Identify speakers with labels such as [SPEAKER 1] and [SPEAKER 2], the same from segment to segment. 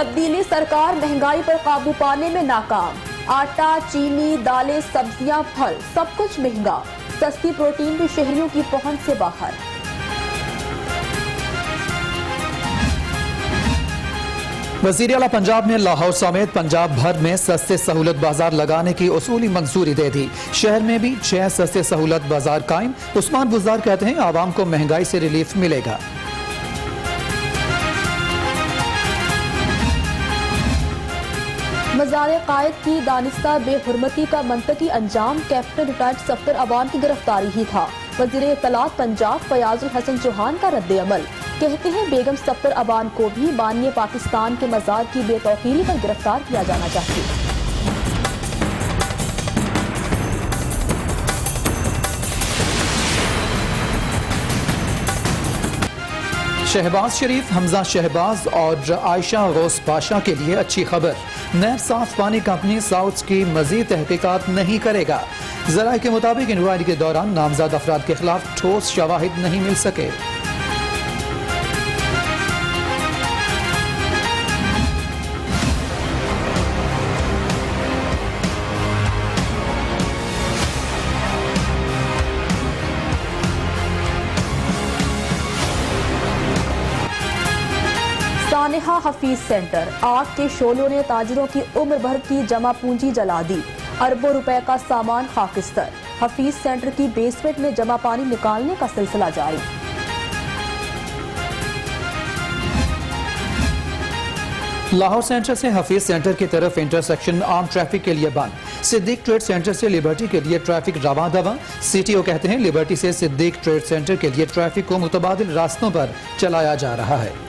[SPEAKER 1] तब्दीली सरकार महंगाई पर काबू पाने में नाकाम। आटा, चीनी, दालें, सब्जियां, फल सब कुछ महंगा। सस्ती प्रोटीन भी शहरियों की पहुंच से बाहर।
[SPEAKER 2] वज़ीर आला पंजाब ने लाहौर समेत पंजाब भर में सस्ते सहूलत बाजार लगाने की उसूली मंजूरी दे दी। शहर में भी 6 सस्ते सहूलत बाजार कायम। उस्मान बुज़दार कहते हैं आवाम को महंगाई से रिलीफ मिलेगा।
[SPEAKER 1] मज़ार कायद की दानिस्ता बेहुरमती का मंतकी अंजाम कैप्टन रिटायर्ड सफ्दर अवान की गिरफ्तारी ही था। वज़ीर इत्तलात पंजाब फयाजुल हसन चौहान का रद्द अमल। कहते हैं बेगम सफ्दर अवान को भी बानिए पाकिस्तान के मज़ार की बेतौकीली पर गिरफ्तार किया जाना चाहिए।
[SPEAKER 2] शहबाज शरीफ, हमजा शहबाज और आयशा गौस पाशा के लिए अच्छी खबर। नैब साफ पानी कंपनी साउथ्स की मजीद तहकीकात नहीं करेगा। ज़राए के मुताबिक इंक्वायरी के दौरान नामजद अफराद के खिलाफ ठोस शवाहिद नहीं मिल सके।
[SPEAKER 1] सानिहा हफीज सेंटर, आग के शोलों ने ताजिरों की उम्र भर की जमा पूंजी जला दी। अरबों रुपए का सामान खाकिस्तर। हफीज सेंटर की बेसमेंट में जमा पानी निकालने का सिलसिला जारी।
[SPEAKER 2] लाहौर सेंटर से हफीज सेंटर की तरफ इंटरसेक्शन आम ट्रैफिक के लिए बंद। सिद्दीक ट्रेड सेंटर से लिबर्टी के लिए ट्रैफिक रवां दवा। सीटीओ कहते हैं लिबर्टी से सिद्दीक ट्रेड सेंटर के लिए ट्रैफिक को मुतबादिल रास्तों पर चलाया जा रहा है।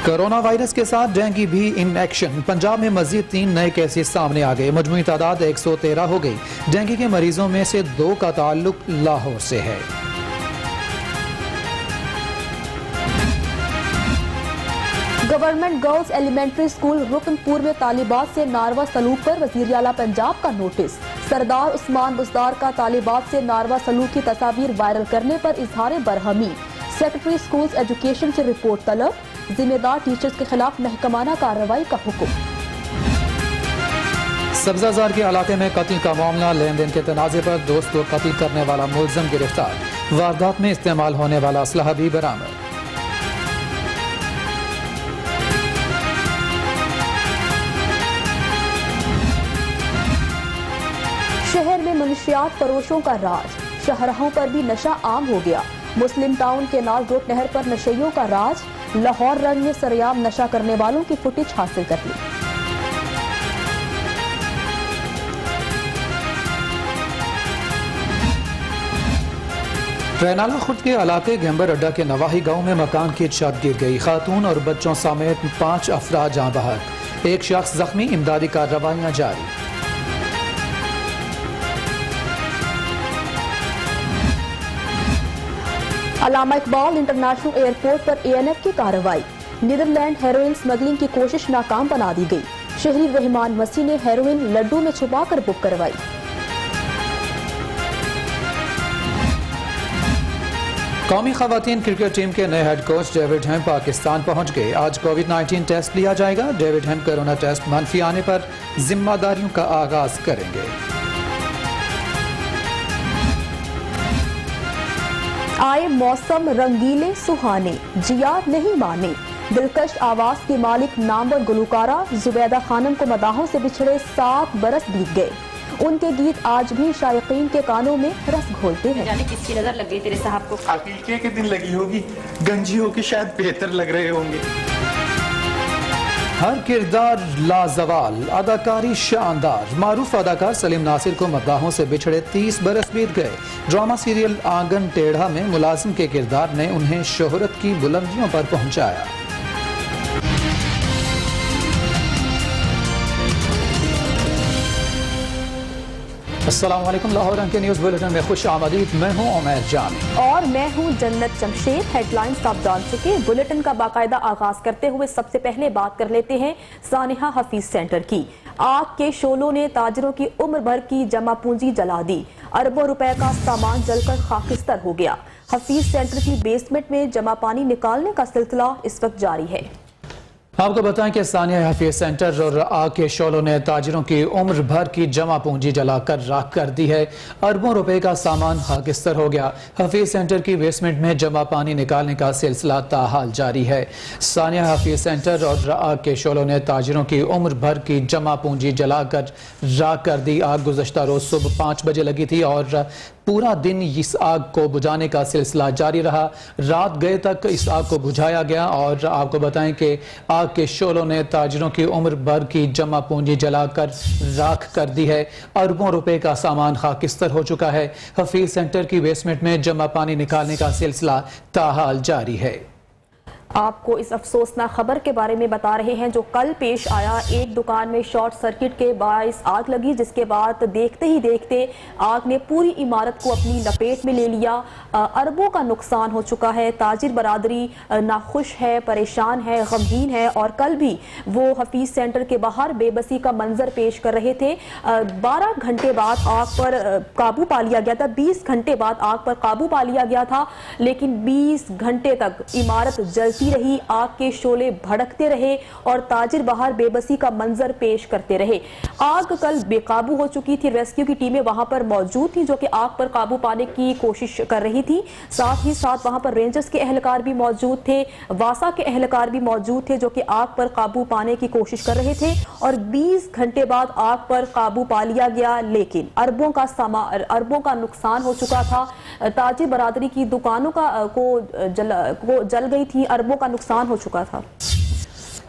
[SPEAKER 2] कोरोना वायरस के साथ डेंगू भी इन एक्शन। पंजाब में मजीद 3 नए केसेस सामने आ गए। मजमूई तादाद 113 हो गई। डेंगू के मरीजों में से 2 का ताल्लुक लाहौर से है।
[SPEAKER 1] Government girls elementary school Rukanpur में तालिबात से नारवा सलूक पर वज़ीर आला पंजाब का नोटिस। सरदार उस्मान बुज़दार का तालिबात से नारवा सलूक की तस्वीर वायरल करने पर इजहार बरहमी। सेक्रेटरी स्कूल्स एजुकेशन से रिपोर्ट तलब। जिम्मेदार टीचर्स के खिलाफ महकमाना कार्रवाई का हुक्म।
[SPEAKER 2] सब्जाजार के इलाके में कत्ल का मामला। लेन देन के तनाज़े पर दोस्त को कत्ल करने वाला मुलज़म गिरफ्तार। वारदात में इस्तेमाल होने वाला असलहा भी बरामद।
[SPEAKER 1] शहर में मनशियात फरोशों का राज। शाहराहों पर भी नशा आम हो गया। मुस्लिम टाउन केनाल रोड नहर पर नशेइयों का राज। लाहौर रंग में सरेआम नशा करने वालों की फुटेज हासिल कर ली।
[SPEAKER 2] रैनाला खुर्द के इलाके गैम्बर अड्डा के नवाही गांव में मकान की छत गिर गई। खातून और बच्चों समेत 5 अफराद जाँ बहक। 1 शख्स जख्मी। इमदादी कार्रवाइयां जारी।
[SPEAKER 1] अल्लामा इकबाल इंटरनेशनल एयरपोर्ट पर एएनएफ की कार्रवाई। नीदरलैंड हेरोइन स्मगलिंग की कोशिश नाकाम बना दी गई। शहरी रहमान मसीह ने हेरोइन लड्डू में छुपाकर बुक करवाई।
[SPEAKER 2] कौमी खवातीन क्रिकेट टीम के नए हेड कोच डेविड हेम पाकिस्तान पहुंच गए। आज कोविड-19 टेस्ट लिया जाएगा। डेविड हेम कोरोना टेस्ट मनफी आने पर जिम्मेदारियों का आगाज करेंगे।
[SPEAKER 1] आए मौसम रंगीले सुहाने, जिया नहीं माने। दिलकश आवाज की मालिक नामवर गुलकारा जुबैदा खानम को मदाहों से बिछड़े 7 बरस बीत गए। उनके गीत आज भी शायकीन के कानों में रस घोलते हैं।
[SPEAKER 3] जाने किसकी नजर लग गई तेरे साहब को।
[SPEAKER 4] अकीके के दिन लगी होगी। गंजी होके शायद बेहतर लग रहे होंगे।
[SPEAKER 2] हर किरदार लाजवाल, अदाकारी शानदार। मारूफ अदाकार सलीम नासिर को मद्दाहों से बिछड़े 30 बरस बीत गए। ड्रामा सीरियल आंगन टेढ़ा में मुलाजिम के किरदार ने उन्हें शोहरत की बुलंदियों पर पहुंचाया। अस्सलाम वालेकुम। लाहौर के न्यूज़ बुलेटिन में खुश आमदीद। मैं हूँ उमैर जान
[SPEAKER 1] और मैं हूँ जन्नत जमशेद। हेडलाइंस आप जान चुके। बुलेटिन का बाकायदा आगाज करते हुए सबसे पहले बात कर लेते हैं सानिहा हफीज सेंटर की। आग के शोलों ने ताजिरों की उम्र भर की जमा पूंजी जला दी। अरबों रुपए का सामान जलकर खाकिस्तर हो गया। हफीज सेंटर की बेसमेंट में जमा पानी निकालने का सिलसिला इस वक्त जारी है।
[SPEAKER 2] आपको बताएं कि सानिया हफीज सेंटर और आग के शोलों ने ताजिरों की उम्र भर की जमा पूंजी जलाकर राख कर दी है। अरबों रुपए का सामान खाकिस्तर हो गया। हफीज सेंटर की बेसमेंट में जमा पानी निकालने का सिलसिला ताहाल जारी है। सानिया हफीज सेंटर और आग के शोलों ने ताजिरों की उम्र भर की जमा पूंजी जलाकर राख कर दी। आग गुज़श्ता रोज सुबह 5 बजे लगी थी और पूरा दिन इस आग को बुझाने का सिलसिला जारी रहा। रात गए तक इस आग को बुझाया गया और आपको बताएं कि आग के शोलों ने ताजिरों की उम्र भर की जमा पूंजी जलाकर राख कर दी है। अरबों रुपए का सामान खाकिस्तर हो चुका है। हफीज सेंटर की बेसमेंट में जमा पानी निकालने का सिलसिला ताहाल जारी है।
[SPEAKER 1] आपको इस अफसोसनाक खबर के बारे में बता रहे हैं जो कल पेश आया। एक दुकान में शॉर्ट सर्किट के बायस आग लगी, जिसके बाद देखते ही देखते आग ने पूरी इमारत को अपनी लपेट में ले लिया। अरबों का नुकसान हो चुका है। ताजिर बरादरी नाखुश है, परेशान है, गमगीन है और कल भी वो हफीज सेंटर के बाहर बेबसी का मंजर पेश कर रहे थे। 12 घंटे बाद आग पर काबू पा लिया गया था। 20 घंटे बाद आग पर काबू पा लिया गया था, लेकिन 20 घंटे तक इमारत जलती रही, आग के शोले भड़कते रहे और ताजिर बाहर बेबसी का मंजर पेश करते रहे। आग कल बेकाबू हो चुकी थी। रेस्क्यू की टीमें वहां पर मौजूद थी जो कि आग पर काबू पाने की कोशिश कर रही थी। साथ ही साथ वहां पर रेंजर्स के एहलकार भी मौजूद थे, वासा के एहलकार भी मौजूद थे जो कि आग पर काबू पाने की कोशिश कर रहे थे और 20 घंटे बाद आग पर काबू पा लिया गया। लेकिन अरबों का नुकसान हो चुका था। ताजिर बरादरी की दुकानों को जल गई थी। अरबों का नुकसान हो चुका था।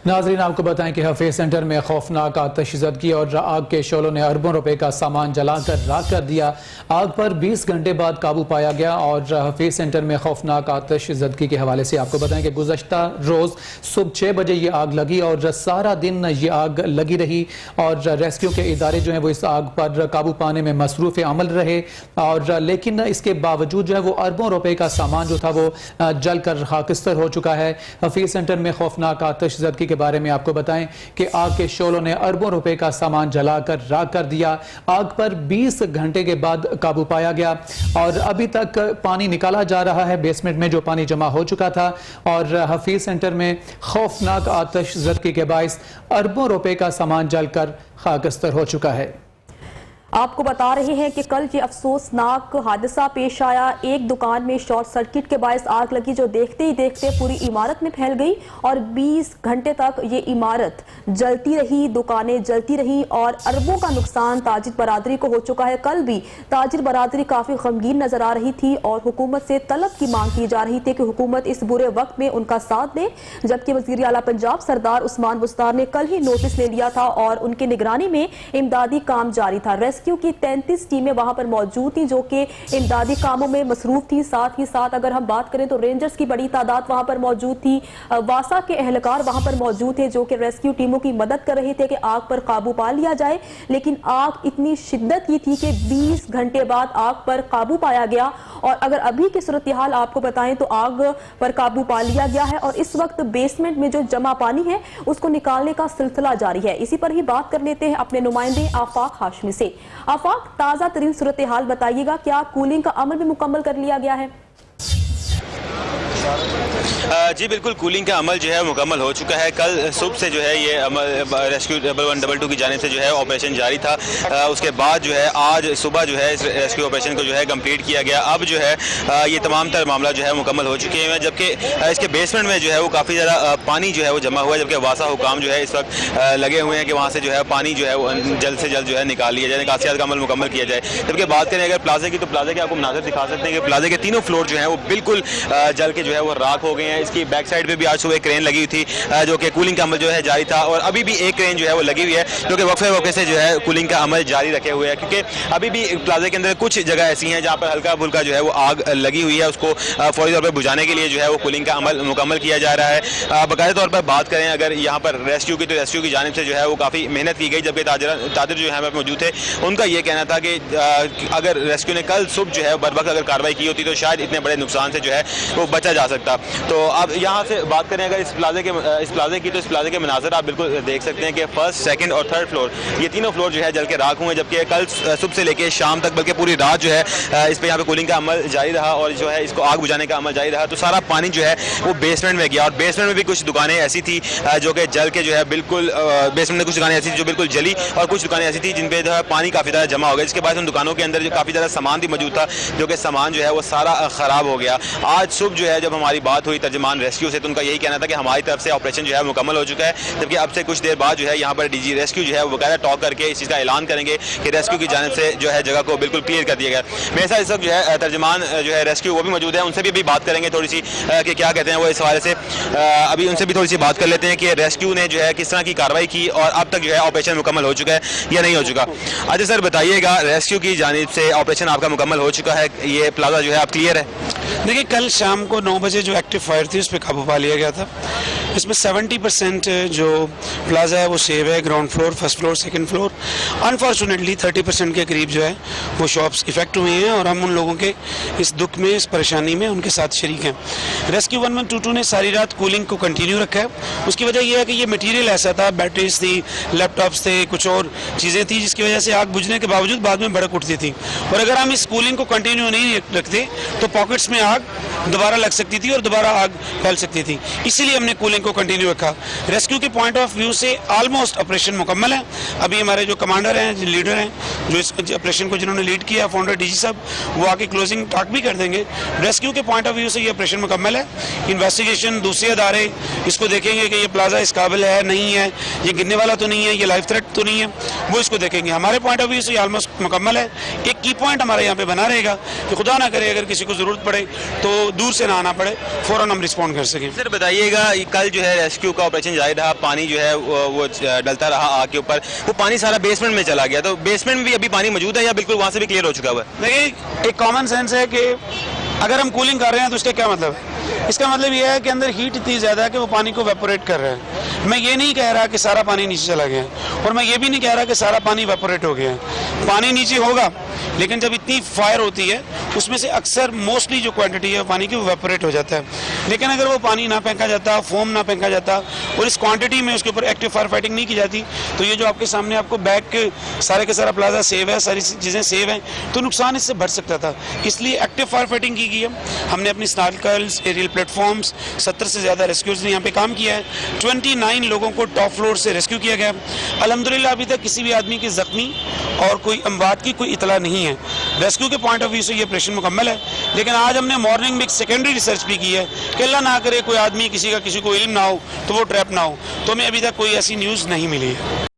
[SPEAKER 2] नाजरीन, आपको बताएं कि हफीज सेंटर में खौफनाक आतिशज़दगी और आग के शोलों ने अरबों रुपए का सामान जलाकर राख कर दिया। आग पर 20 घंटे बाद काबू पाया गया और हफीज सेंटर में खौफनाक आतिशज़दगी के हवाले से आपको बताएं कि गुज़श्ता रोज सुबह 6 बजे ये आग लगी और सारा दिन ये आग लगी रही और रेस्क्यू के इदारे जो हैं वो इस आग पर काबू पाने में मसरूफ़ अमल रहे और लेकिन इसके बावजूद जो है वो अरबों रुपए का सामान जो था वो जल कर खाकिस्तर हो चुका है। हफीज सेंटर में खौफनाक आतिशज़दगी के बारे में आपको बताएं कि आग के शोलों ने अरबों रुपए का सामान जलाकर राख कर दिया। आग पर 20 घंटे के बाद काबू पाया गया और अभी तक पानी निकाला जा रहा है बेसमेंट में जो पानी जमा हो चुका था और हफीज सेंटर में खौफनाक आतिशज़दगी के बायस अरबों रुपए का सामान जलकर खाकिस्तर हो चुका है।
[SPEAKER 1] आपको बता रहे हैं कि कल ये अफसोसनाक हादसा पेश आया। एक दुकान में शॉर्ट सर्किट के बायस आग लगी जो देखते ही देखते पूरी इमारत में फैल गई और 20 घंटे तक ये इमारत जलती रही, दुकानें जलती रही और अरबों का नुकसान ताजिर बरादरी को हो चुका है। कल भी ताजिर बरादरी काफी गमगीन नजर आ रही थी और हुकूमत से तलब की मांग की जा रही थी कि हुकूमत इस बुरे वक्त में उनका साथ दे, जबकि वजीर आला पंजाब सरदार उस्मान बुज़दार ने कल ही नोटिस ले लिया था और उनकी निगरानी में इमदादी काम जारी था। रेस्क्यू की 33 टीमें वहां पर मौजूद थी जो कि इमदादी कामों में मसरूफ थी। साथ ही साथ अगर हम बात करें तो रेंजर्स की बड़ी तादाद वहां पर मौजूद थी। वासा के एहलकार वहां पर मौजूद थे जो कि रेस्क्यू टीमों की मदद कर रहे थे कि आग पर काबू पा लिया जाए, लेकिन आग इतनी शिद्दत की थी कि 20 घंटे बाद आग पर काबू पाया गया और अगर अभी की सूरत हाल आपको बताएं तो आग पर काबू पा लिया गया है और इस वक्त बेसमेंट में जो जमा पानी है उसको निकालने का सिलसिला जारी है। इसी पर ही बात कर लेते हैं अपने नुमाइंदे आफाक हाशमी से। आफाक, ताजा तरीन सूरत हाल बताइएगा, क्या कूलिंग का अमल भी मुकम्मल कर लिया गया है?
[SPEAKER 5] जी बिल्कुल, कूलिंग का अमल जो है मुकम्मल हो चुका है। कल सुबह से जो है ये अमल रेस्क्यू 112 की जानिब से जो है ऑपरेशन जारी था। उसके बाद जो है आज सुबह जो है इस रेस्क्यू ऑपरेशन को जो है कंप्लीट किया गया। अब जो है ये तमाम तर मामला जो है मुकम्मल हो चुके हैं, जबकि इसके बेसमेंट में जो है वो काफ़ी ज़्यादा पानी जो है वो जमा हुआ है, जबकि वासा हुकाम जो है इस वक्त लगे हुए हैं कि वहाँ से जो है पानी जो है वो जल्द से जल्द जो है निकाल लिया जाए, निकासियात का अमल मुकम्मल किया जाए। जबकि बात करें अगर प्लाजे की, तो प्लाजे के आपको मनाज़िर दिखा सकते हैं कि प्लाजे के तीनों फ्लोर जो है वो बिल्कुल जल के जो है वो राख हो गए हैं। इसकी बैक साइड पे भी आज सुबह क्रेन लगी हुई थी जो कि कूलिंग का अमल जो है जारी था और अभी भी एक क्रेन जो है वो लगी हुई है जो कि वक्फे से जो है कूलिंग का अमल जारी रखे हुए है, क्योंकि अभी भी प्लाजे के अंदर कुछ जगह ऐसी हैं जहाँ पर हल्का फुल्का जो है वो आग लगी हुई है, उसको फौरी तौर पर बुझाने के लिए जो है वो कूलिंग का अमल मुकम्मल किया जा रहा है। बाकायदा तौर पर बात करें अगर यहाँ पर रेस्क्यू की, तो रेस्क्यू की जानिब से जो है वो काफ़ी मेहनत की गई, जबकि ताजिर जो है मौजूद थे उनका ये कहना था कि अगर रेस्क्यू ने कल सुबह जो है बर वक्त अगर कार्रवाई की होती तो शायद इतने बड़े नुकसान से जो है वो बचा जा सकता। तो अब यहाँ से बात करें अगर इस प्लाजे की, तो इस प्लाजे के मनाजर आप बिल्कुल देख सकते हैं कि फर्स्ट, सेकंड और थर्ड फ्लोर, ये तीनों फ्लोर जो है जल के राख हुए, जबकि कल सुबह से लेके शाम तक बल्कि पूरी रात जो है इस पे यहाँ पे कूलिंग का अमल जारी रहा और जो है इसको आग बुझाने का अमल जारी रहा। तो सारा पानी जो है वो बेसमेंट में गया और बेसमेंट में भी कुछ दुकानें ऐसी थी जो कि जल के जो है बिल्कुल बेसमेंट में कुछ दुकानें ऐसी थी जो बिल्कुल जली और कुछ दुकानें ऐसी थी जिन पे जो है पानी काफ़ी ज़्यादा जमा हो गया, जिसके बाद उन दुकानों के अंदर जो काफ़ी ज़्यादा सामान भी मौजूद था, जो कि सामान जो है वो सारा ख़राब हो गया। आज सुबह जो है जब हमारी बात हुई तर्जुमान रेस्क्यू से, तो उनका यही कहना था कि हमारी तरफ से ऑपरेशन जो है मुकम्मल हो चुका है, जबकि अब से कुछ देर बाद जो है यहाँ पर डीजी रेस्क्यू जो है वो बकायदा टॉक करके इस चीज़ का ऐलान करेंगे कि रेस्क्यू की जानिब से जो है जगह को बिल्कुल क्लियर कर दिया गया। मेरे साथ इस वक्त जो है तर्जुमान जो है रेस्क्यू वो भी मौजूद है, उनसे भी बात करेंगे थोड़ी सी कि क्या कहते हैं वो इस हवाले से। अभी उनसे भी थोड़ी सी बात कर लेते हैं कि रेस्क्यू ने जो है किस तरह की कार्रवाई की और अब तक जो है ऑपरेशन मुकम्मल हो चुका है या नहीं हो चुका। अच्छा सर बताइएगा, रेस्क्यू की जानिब से ऑपरेशन आपका मुकम्मल हो चुका है, ये प्लाजा जो है आप क्लियर है?
[SPEAKER 6] देखिए, कल शाम को 9 बजे जो एक्टिव फायर थी उस पर काबू पा लिया गया था। इसमें 70% जो प्लाजा है वो सेव है, ground floor, first floor, second floor. Unfortunately 30% के करीब जो है वो शॉप्स इफेक्ट हुई हैं और हम उन लोगों के इस दुख में, इस परेशानी में उनके साथ शरीक हैं। रेस्क्यू 1122 ने सारी रात कूलिंग को कंटिन्यू रखा है। उसकी वजह यह है कि ये मटीरियल ऐसा था, बैटरीज थी, लैपटॉप्स थे, कुछ और चीज़ें थी, जिसकी वजह से आग बुझने के बावजूद बाद में भड़क उठती थी। और अगर हम इस कूलिंग को कंटिन्यू नहीं रखते तो पॉकेट्स में आग दोबारा लग सकती थी और दोबारा आग फैल सकती थी, इसीलिए हमने कूलिंग को कंटिन्यू रखा। रेस्क्यू के पॉइंट ऑफ व्यू से ऑलमोस्ट ऑपरेशन मुकम्मल है। अभी हमारे जो कमांडर हैं, जो लीडर हैं, जो इस ऑपरेशन को जिन्होंने लीड किया, फाउंडर डीजी साहब, वो आके क्लोजिंग टॉक भी कर देंगे। रेस्क्यू के पॉइंट ऑफ व्यू से ये ऑपरेशन मुकम्मल है। इन्वेस्टिगेशन दूसरे अदारे इसको देखेंगे कि ये प्लाजा इस काबिल है, नहीं है, ये गिरने वाला तो नहीं है, ये लाइफ थ्रेट तो नहीं है, वो इसको देखेंगे। हमारे पॉइंट ऑफ व्यू से ये ऑलमोस्ट मुकम्मल है। एक की पॉइंट हमारे यहाँ पे बना रहेगा कि खुदा ना करे अगर किसी को ज़रूरत पड़े तो दूर से ना आना पड़े, फ़ौरन हम रिस्पॉन्ड कर सकें।
[SPEAKER 5] सर बताइएगा, कल जो है रेस्क्यू का ऑपरेशन जारी रहा, पानी जो है वो डलता रहा आग के ऊपर, वो पानी सारा बेसमेंट में चला गया, तो बेसमेंट में भी अभी पानी मौजूद है या बिल्कुल वहाँ से भी क्लियर हो चुका हुआ है?
[SPEAKER 6] देखिए, एक कॉमन सेंस है कि अगर हम कूलिंग कर रहे हैं तो इसका क्या मतलब है? इसका मतलब ये है कि अंदर हीट इतनी ज़्यादा है कि वो पानी को वेपोरेट कर रहा है। मैं ये नहीं कह रहा कि सारा पानी नीचे चला गया है और मैं ये भी नहीं कह रहा कि सारा पानी वेपोरेट हो गया है। पानी नीचे होगा, लेकिन जब इतनी फायर होती है उसमें से अक्सर मोस्टली जो क्वांटिटी है पानी की वो वेपोरेट हो जाता है। लेकिन अगर वो पानी ना फेंका जाता, फोम ना फेंका जाता और इस क्वांटिटी में उसके ऊपर एक्टिव फायर फाइटिंग नहीं की जाती, तो ये जो आपके सामने आपको बैक सारे के सारा प्लाजा सेव है, सारी चीज़ें सेव हैं, तो नुकसान इससे बढ़ सकता था। इसलिए एक्टिव फायर फाइटिंग की गई है। हमने अपनी स्नार्कल्स, एरियल प्लेटफॉर्म्स, 70 से ज़्यादा रेस्क्यूज ने यहाँ पे काम किया है। 29 लोगों को टॉप फ्लोर से रेस्क्यू किया गया। अल्हम्दुलिल्लाह अभी तक किसी भी आदमी की जख्मी और कोई अमवात की कोई इतला नहीं है। रेस्क्यू के पॉइंट ऑफ व्यू से ये ऑपरेशन मुकम्मल है। लेकिन आज हमने मॉर्निंग में एक सेकेंडरी रिसर्च भी की है कि अल्लाह ना करे कोई आदमी किसी को इल्म ना हो तो वो ट्रैप ना हो, तो हमें अभी तक कोई ऐसी न्यूज़ नहीं मिली है।